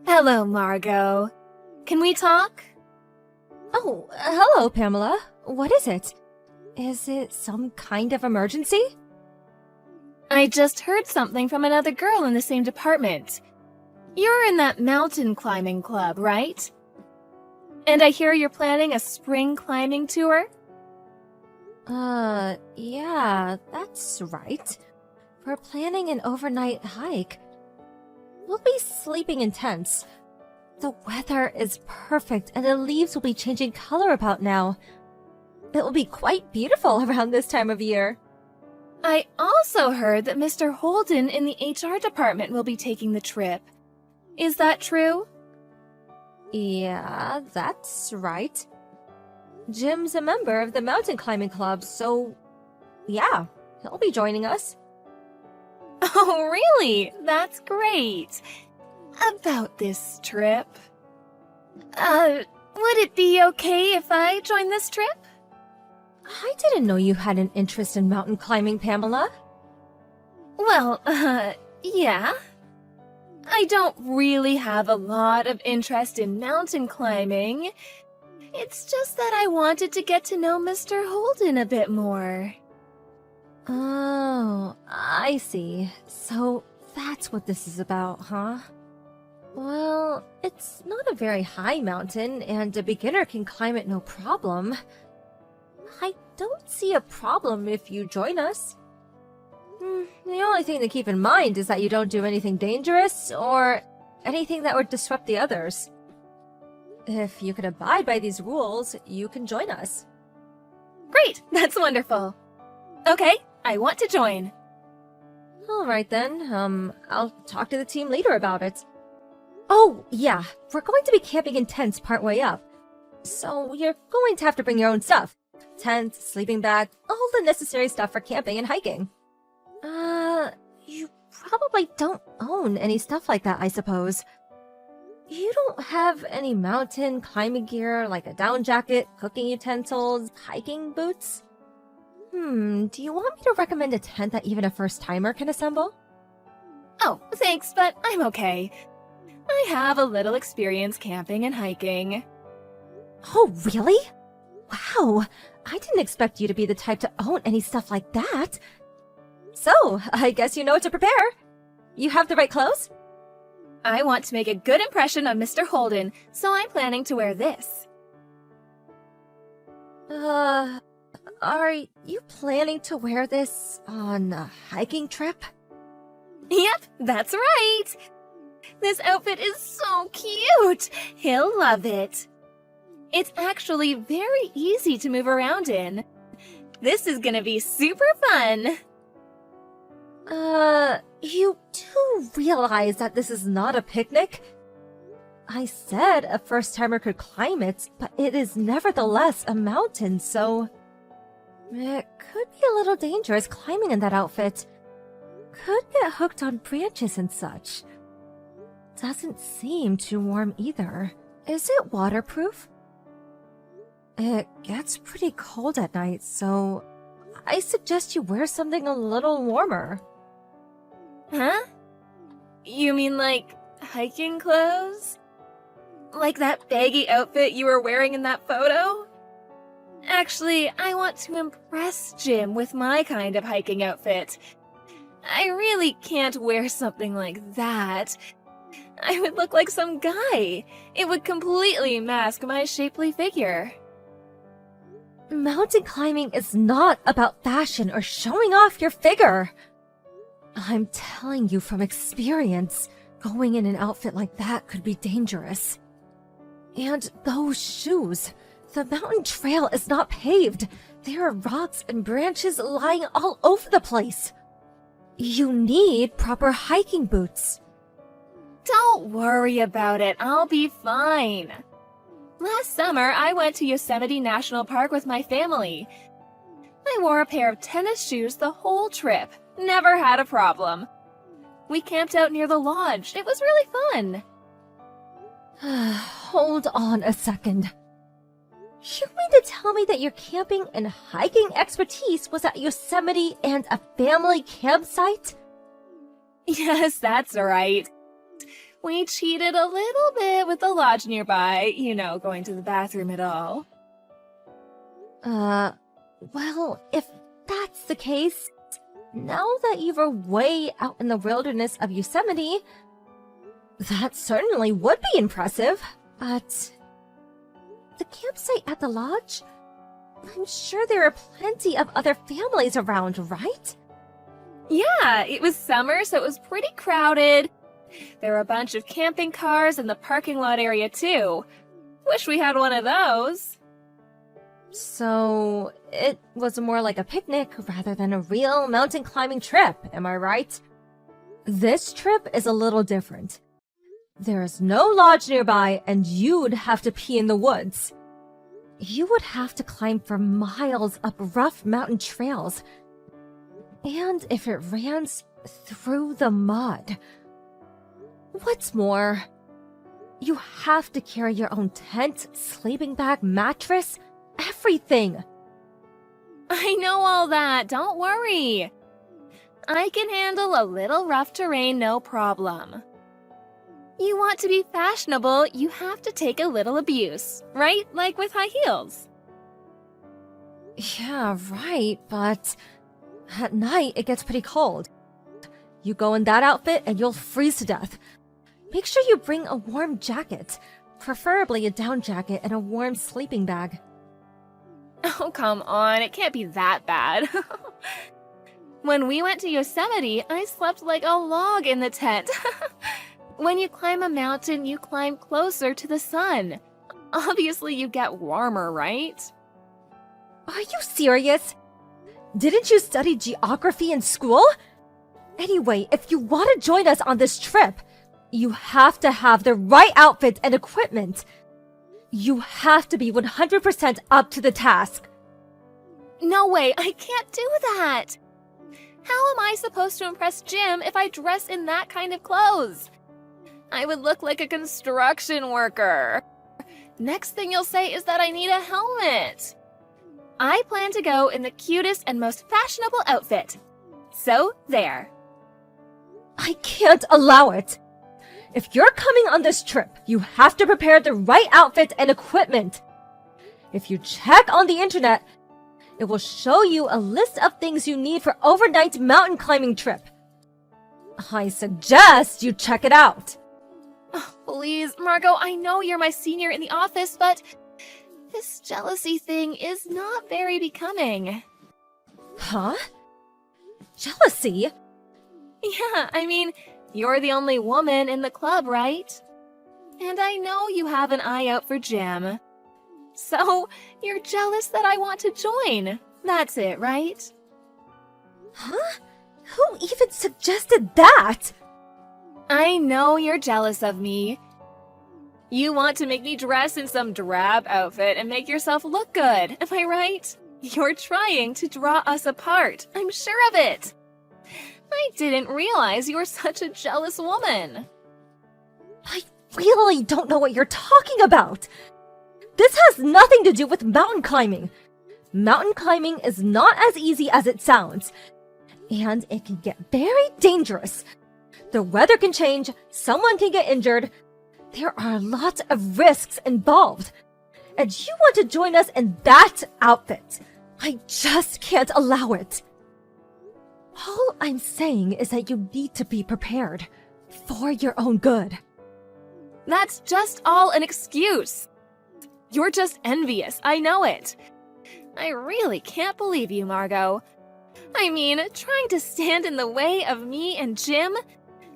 Hello, Margot. Can we talk? Oh, hello, Pamela. What is it? Is it some kind of emergency? I just heard something from another girl in the same department. You're in that mountain climbing club, right? And I hear you're planning a spring climbing tour? Yeah, that's right. We're planning an overnight hike. We'll be sleeping in tents. The weather is perfect and the leaves will be changing color about now. It will be quite beautiful around this time of year. I also heard that Mr. Holden in the HR department will be taking the trip. Is that true? Yeah, that's right. Jim's a member of the mountain climbing club, so yeah, he'll be joining us. Oh, really? That's great. About this trip. Would it be okay if I join this trip? I didn't know you had an interest in mountain climbing, Pamela. Well, yeah. I don't really have a lot of interest in mountain climbing. It's just that I wanted to get to know Mr. Holden a bit more. Oh, I see. So that's what this is about, huh? Well, it's not a very high mountain, and a beginner can climb it no problem. I don't see a problem if you join us. The only thing to keep in mind is that you don't do anything dangerous or anything that would disrupt the others. If you can abide by these rules, you can join us. Great, that's wonderful. Okay, I want to join. Alright then, I'll talk to the team leader about it. Oh, yeah, we're going to be camping in tents partway up. So you're going to have to bring your own stuff. Tent, sleeping bag, all the necessary stuff for camping and hiking. You probably don't own any stuff like that, I suppose. You don't have any mountain climbing gear like a down jacket, cooking utensils, hiking boots? Do you want me to recommend a tent that even a first-timer can assemble? Oh, thanks, but I'm okay. I have a little experience camping and hiking. Oh, really? Wow, I didn't expect you to be the type to own any stuff like that. So, I guess you know what to prepare. You have the right clothes? I want to make a good impression on Mr. Holden, so I'm planning to wear this. Are you planning to wear this on a hiking trip? Yep, that's right! This outfit is so cute! He'll love it. It's actually very easy to move around in. This is gonna be super fun! You do realize that this is not a picnic? I said a first-timer could climb it, but it is nevertheless a mountain, so... It could be a little dangerous climbing in that outfit. Could get hooked on branches and such. Doesn't seem too warm either. Is it waterproof? It gets pretty cold at night, so I suggest you wear something a little warmer. Huh? You mean like hiking clothes? Like that baggy outfit you were wearing in that photo? Actually, I want to impress Jim with my kind of hiking outfit. I really can't wear something like that. I would look like some guy. It would completely mask my shapely figure. Mountain climbing is not about fashion or showing off your figure. I'm telling you from experience, going in an outfit like that could be dangerous. And those shoes, the mountain trail is not paved. There are rocks and branches lying all over the place. You need proper hiking boots. Don't worry about it, I'll be fine. Last summer, I went to Yosemite National Park with my family. I wore a pair of tennis shoes the whole trip. Never had a problem. We camped out near the lodge. It was really fun. Hold on a second. You mean to tell me that your camping and hiking expertise was at Yosemite and a family campsite? Yes, that's right. We cheated a little bit with the lodge nearby, going to the bathroom and all. Well, if that's the case, now that you were way out in the wilderness of Yosemite, that certainly would be impressive. But the campsite at the lodge? I'm sure there are plenty of other families around, right? Yeah, it was summer, so it was pretty crowded. There were a bunch of camping cars in the parking lot area, too. Wish we had one of those. So, it was more like a picnic rather than a real mountain climbing trip, am I right? This trip is a little different. There is no lodge nearby, and you'd have to pee in the woods. You would have to climb for miles up rough mountain trails. And if it ran through the mud. What's more, you have to carry your own tent, sleeping bag, mattress, everything. I know all that, don't worry. I can handle a little rough terrain, no problem. You want to be fashionable, you have to take a little abuse, right? Like with high heels. Yeah, right, but at night it gets pretty cold. You go in that outfit and you'll freeze to death. Make sure you bring a warm jacket, preferably a down jacket and a warm sleeping bag. Oh, come on, it can't be that bad. When we went to Yosemite, I slept like a log in the tent. When you climb a mountain, you climb closer to the sun. Obviously, you get warmer, right? Are you serious? Didn't you study geography in school? Anyway, if you want to join us on this trip, you have to have the right outfit and equipment. You have to be 100% up to the task. No way, I can't do that. How am I supposed to impress Jim if I dress in that kind of clothes? I would look like a construction worker. Next thing you'll say is that I need a helmet. I plan to go in the cutest and most fashionable outfit. So, there. I can't allow it. If you're coming on this trip, you have to prepare the right outfit and equipment. If you check on the internet, it will show you a list of things you need for overnight mountain climbing trip. I suggest you check it out. Oh, please, Margot, I know you're my senior in the office, but this jealousy thing is not very becoming. Huh? Jealousy? Yeah, I mean, you're the only woman in the club, right? And I know you have an eye out for Jim. So, you're jealous that I want to join. That's it, right? Huh? Who even suggested that? I know you're jealous of me. You want to make me dress in some drab outfit and make yourself look good, am I right? You're trying to draw us apart, I'm sure of it. I didn't realize you were such a jealous woman. I really don't know what you're talking about. This has nothing to do with mountain climbing. Mountain climbing is not as easy as it sounds, and it can get very dangerous. The weather can change, someone can get injured. There are lots of risks involved. And you want to join us in that outfit. I just can't allow it. All I'm saying is that you need to be prepared for your own good. That's just all an excuse. You're just envious, I know it. I really can't believe you, Margot. I mean, trying to stand in the way of me and Jim?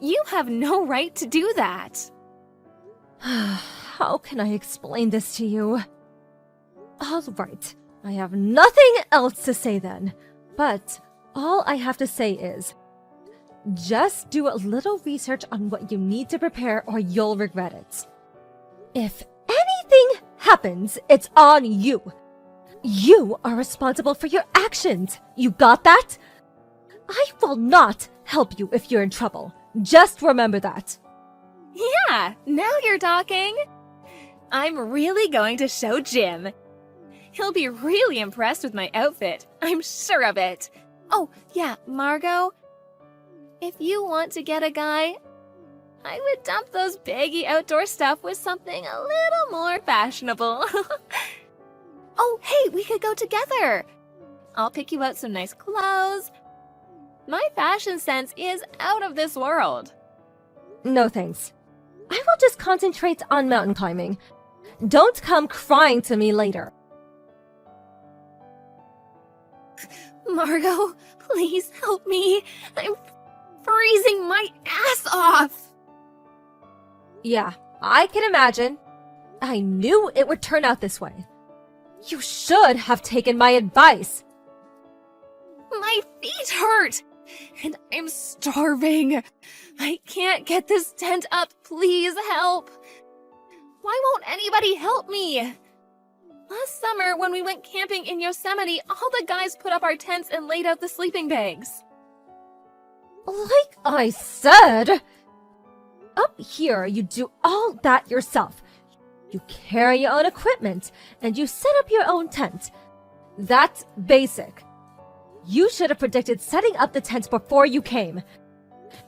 You have no right to do that. How can I explain this to you? All right, I have nothing else to say then, but all I have to say is, just do a little research on what you need to prepare or you'll regret it. If anything happens, it's on you. You are responsible for your actions. You got that? I will not help you if you're in trouble. Just remember that. Yeah, now you're talking. I'm really going to show Jim. He'll be really impressed with my outfit. I'm sure of it. Oh, yeah, Margot. If you want to get a guy, I would dump those baggy outdoor stuff with something a little more fashionable. Oh, hey, we could go together. I'll pick you out some nice clothes. My fashion sense is out of this world. No thanks. I will just concentrate on mountain climbing. Don't come crying to me later. Margot, please help me. I'm freezing my ass off. Yeah, I can imagine. I knew it would turn out this way. You should have taken my advice. My feet hurt, and I'm starving. I can't get this tent up. Please help. Why won't anybody help me? Last summer, when we went camping in Yosemite, all the guys put up our tents and laid out the sleeping bags. Like I said, up here you do all that yourself. You carry your own equipment, and you set up your own tent. That's basic. You should have predicted setting up the tent before you came.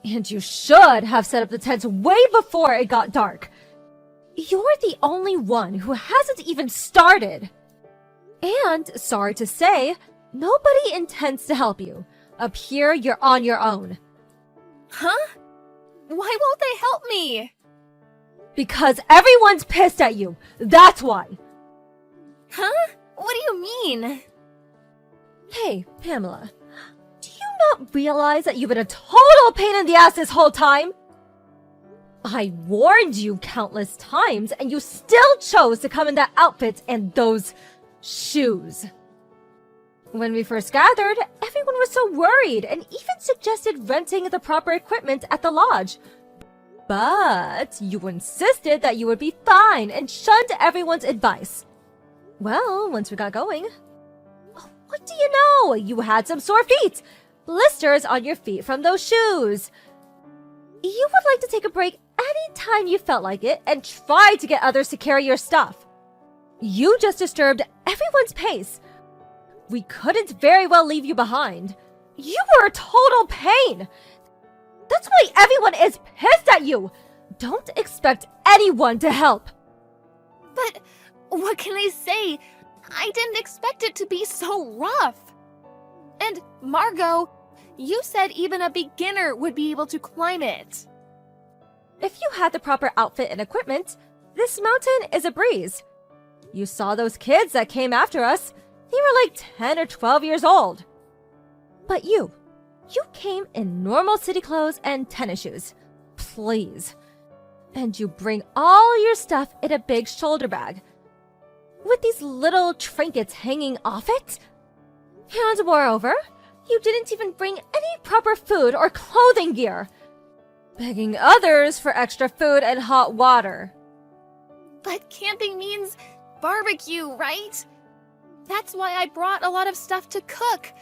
And you should have set up the tent way before it got dark. You're the only one who hasn't even started. And, sorry to say, nobody intends to help you. Up here, you're on your own. Huh? Why won't they help me? Because everyone's pissed at you. That's why. Huh? What do you mean? Hey, Pamela. Do you not realize that you've been a total pain in the ass this whole time? I warned you countless times, and you still chose to come in that outfit and those shoes. When we first gathered, everyone was so worried and even suggested renting the proper equipment at the lodge. But you insisted that you would be fine and shunned everyone's advice. Well, once we got going, what do you know? You had some sore feet, blisters on your feet from those shoes. You would like to take a break anytime you felt like it and try to get others to carry your stuff. You just disturbed everyone's pace. We couldn't very well leave you behind. You were a total pain. That's why everyone is pissed at you. Don't expect anyone to help. But what can I say? I didn't expect it to be so rough. And Margot, you said even a beginner would be able to climb it. If you had the proper outfit and equipment, this mountain is a breeze. You saw those kids that came after us. They were like 10 or 12 years old. But you came in normal city clothes and tennis shoes. Please. And you bring all your stuff in a big shoulder bag, with these little trinkets hanging off it. And moreover, you didn't even bring any proper food or clothing gear, begging others for extra food and hot water. But camping means barbecue, right? That's why I brought a lot of stuff to cook.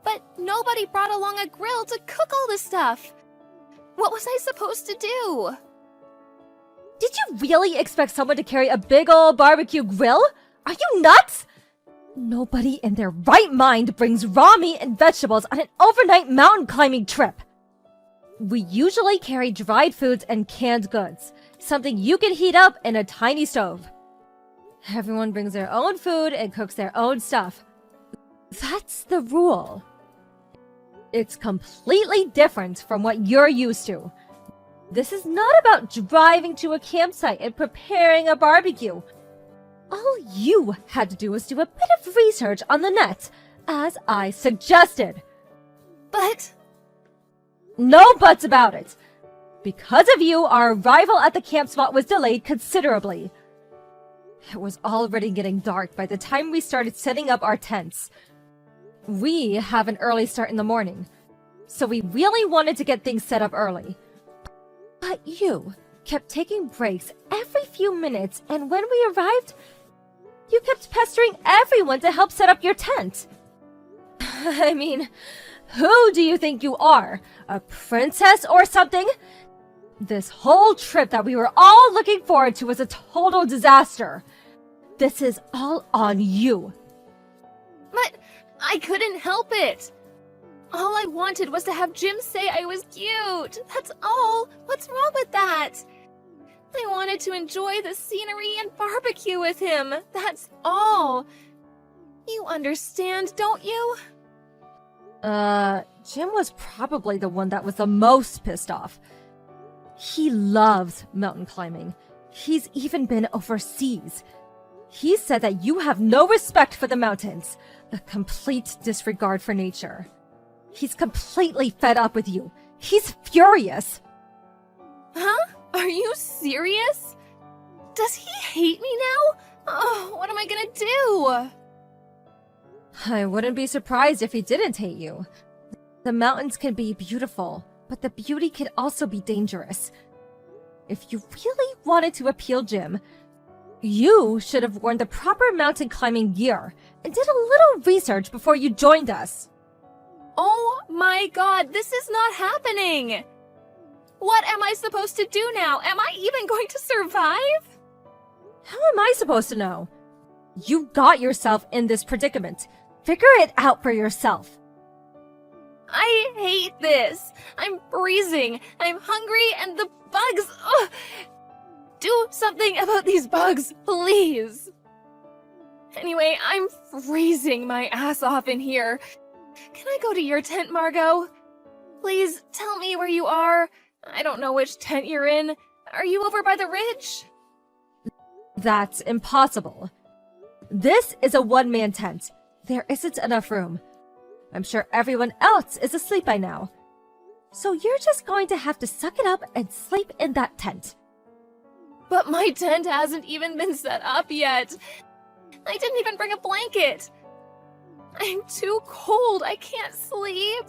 But nobody brought along a grill to cook all this stuff. What was I supposed to do? Did you really expect someone to carry a big old barbecue grill? Are you nuts? Nobody in their right mind brings raw meat and vegetables on an overnight mountain climbing trip. We usually carry dried foods and canned goods, something you can heat up in a tiny stove. Everyone brings their own food and cooks their own stuff. That's the rule. It's completely different from what you're used to. This is not about driving to a campsite and preparing a barbecue. All you had to do was do a bit of research on the net, as I suggested. But... No buts about it. Because of you, our arrival at the camp spot was delayed considerably. It was already getting dark by the time we started setting up our tents. We have an early start in the morning, so we really wanted to get things set up early. But you kept taking breaks every few minutes, and when we arrived, you kept pestering everyone to help set up your tent. I mean, who do you think you are? A princess or something? This whole trip that we were all looking forward to was a total disaster. This is all on you. But I couldn't help it. All I wanted was to have Jim say I was cute. That's all. What's wrong with that? I wanted to enjoy the scenery and barbecue with him. That's all. You understand, don't you? Jim was probably the one that was the most pissed off. He loves mountain climbing. He's even been overseas. He said that you have no respect for the mountains, a complete disregard for nature. He's completely fed up with you. He's furious. Huh? Are you serious? Does he hate me now? Oh, what am I gonna do? I wouldn't be surprised if he didn't hate you. The mountains can be beautiful, but the beauty can also be dangerous. If you really wanted to appeal Jim, you should have worn the proper mountain climbing gear and did a little research before you joined us. Oh my god, this is not happening! What am I supposed to do now? Am I even going to survive? How am I supposed to know? You got yourself in this predicament. Figure it out for yourself. I hate this. I'm freezing. I'm hungry and the bugs. Ugh. Do something about these bugs, please. Anyway, I'm freezing my ass off in here. Can I go to your tent, Margot? Please tell me where you are. I don't know which tent you're in. Are you over by the ridge? That's impossible. This is a one-man tent. There isn't enough room. I'm sure everyone else is asleep by now. So you're just going to have to suck it up and sleep in that tent. But my tent hasn't even been set up yet. I didn't even bring a blanket. I'm too cold. I can't sleep.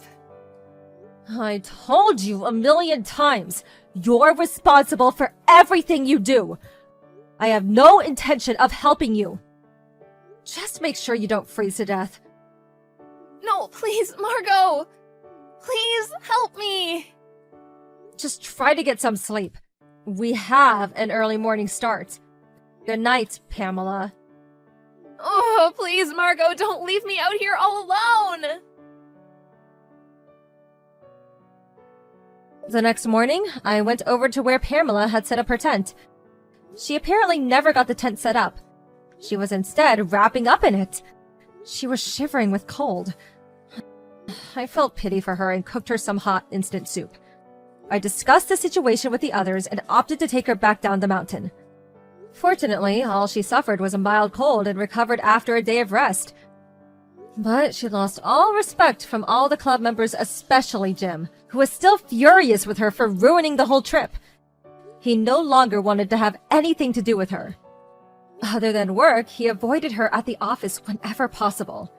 I told you a million times, you're responsible for everything you do. I have no intention of helping you. Just make sure you don't freeze to death. No, please, Margot. Please help me. Just try to get some sleep. We have an early morning start. Good night, Pamela. Oh, please, Margot, don't leave me out here all alone. The next morning, I went over to where Pamela had set up her tent. She apparently never got the tent set up. She was instead wrapping up in it. She was shivering with cold. I felt pity for her and cooked her some hot instant soup. I discussed the situation with the others and opted to take her back down the mountain. Fortunately, all she suffered was a mild cold and recovered after a day of rest. But she lost all respect from all the club members, especially Jim, who was still furious with her for ruining the whole trip. He no longer wanted to have anything to do with her. Other than work, he avoided her at the office whenever possible.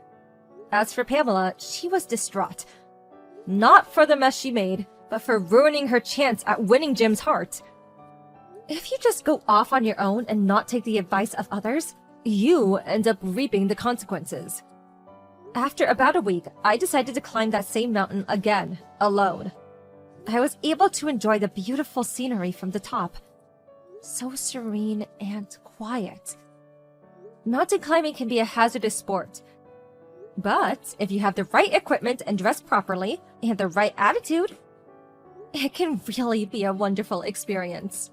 As for Pamela, she was distraught. Not for the mess she made, but for ruining her chance at winning Jim's heart. If you just go off on your own and not take the advice of others, you end up reaping the consequences. After about a week, I decided to climb that same mountain again, alone. I was able to enjoy the beautiful scenery from the top. So serene and quiet. Mountain climbing can be a hazardous sport. But if you have the right equipment and dress properly, and the right attitude, it can really be a wonderful experience.